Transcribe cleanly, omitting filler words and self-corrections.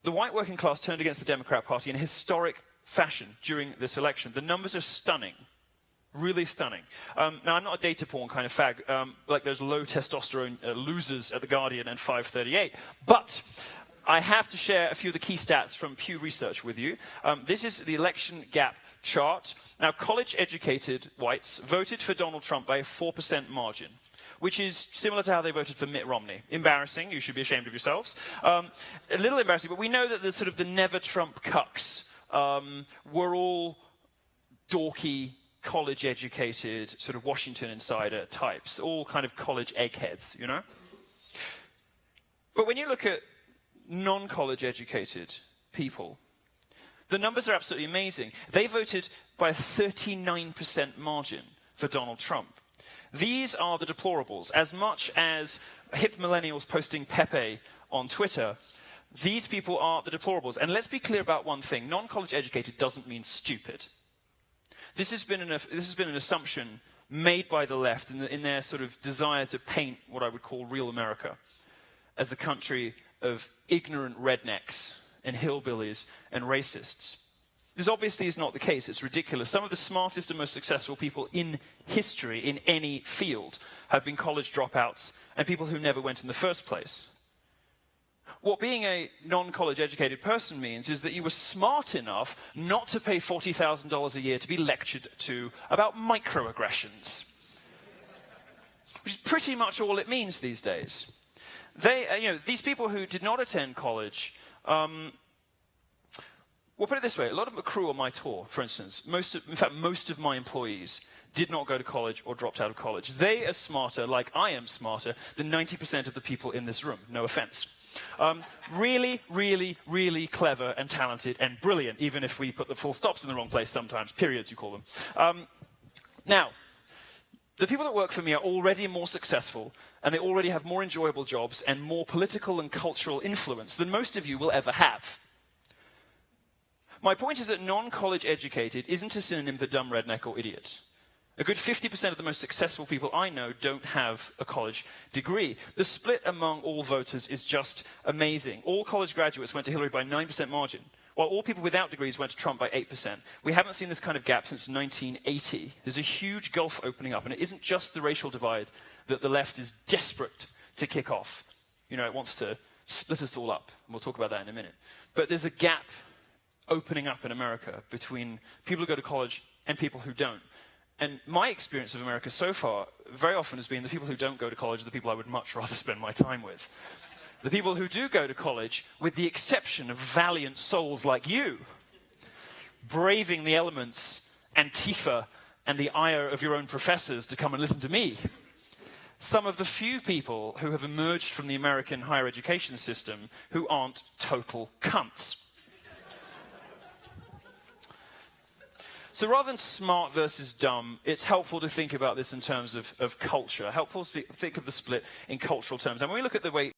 The white working class turned against the Democrat Party in a historic fashion during this election. The numbers are stunning. Really stunning. Now, I'm not a data porn kind of fag, like those low testosterone losers at The Guardian and 538, but I have to share a few of the key stats from Pew Research with you. This is the election gap chart. Now, college-educated whites voted for Donald Trump by a 4% margin, which is similar to how they voted for Mitt Romney. Embarrassing. You should be ashamed of yourselves. A little embarrassing, but we know that the sort of the never-Trump cucks were all dorky, college-educated, sort of Washington insider types, all kind of college eggheads, you know? But when you look at non-college educated people, the numbers are absolutely amazing. They voted by a 39% margin for Donald Trump. These are the deplorables. As much as hip millennials posting Pepe on Twitter, these people are the deplorables. And let's be clear about one thing. Non-college educated doesn't mean stupid. This has been an assumption made by the left in their sort of desire to paint what I would call real America as a country of ignorant rednecks and hillbillies and racists. This obviously is not the case. It's ridiculous. Some of the smartest and most successful people in history, in any field, have been college dropouts and people who never went in the first place. What being a non-college educated person means is that you were smart enough not to pay $40,000 a year to be lectured to about microaggressions, which is pretty much all it means these days. These people who did not attend college, well, put it this way, a lot of the crew on my tour, for instance, most of my employees did not go to college or dropped out of college. They are smarter, like I am smarter, than 90% of the people in this room. No offense. Really, really, really clever and talented and brilliant, even if we put the full stops in the wrong place sometimes, periods you call them. Now, the people that work for me are already more successful, and they already have more enjoyable jobs and more political and cultural influence than most of you will ever have. My point is that non-college educated isn't a synonym for dumb redneck or idiot. A good 50% of the most successful people I know don't have a college degree. The split among all voters is just amazing. All college graduates went to Hillary by 9% margin, while all people without degrees went to Trump by 8%. We haven't seen this kind of gap since 1980. There's a huge gulf opening up, and it isn't just the racial divide that the left is desperate to kick off. You know, it wants to split us all up, and we'll talk about that in a minute. But there's a gap opening up in America between people who go to college and people who don't. And my experience of America so far very often has been the people who don't go to college are the people I would much rather spend my time with. The people who do go to college, with the exception of valiant souls like you, braving the elements, Antifa, and the ire of your own professors to come and listen to me. Some of the few people who have emerged from the American higher education system who aren't total cunts. So rather than smart versus dumb, it's helpful to think about this in terms of culture, helpful to think of the split in cultural terms. And when we look at the way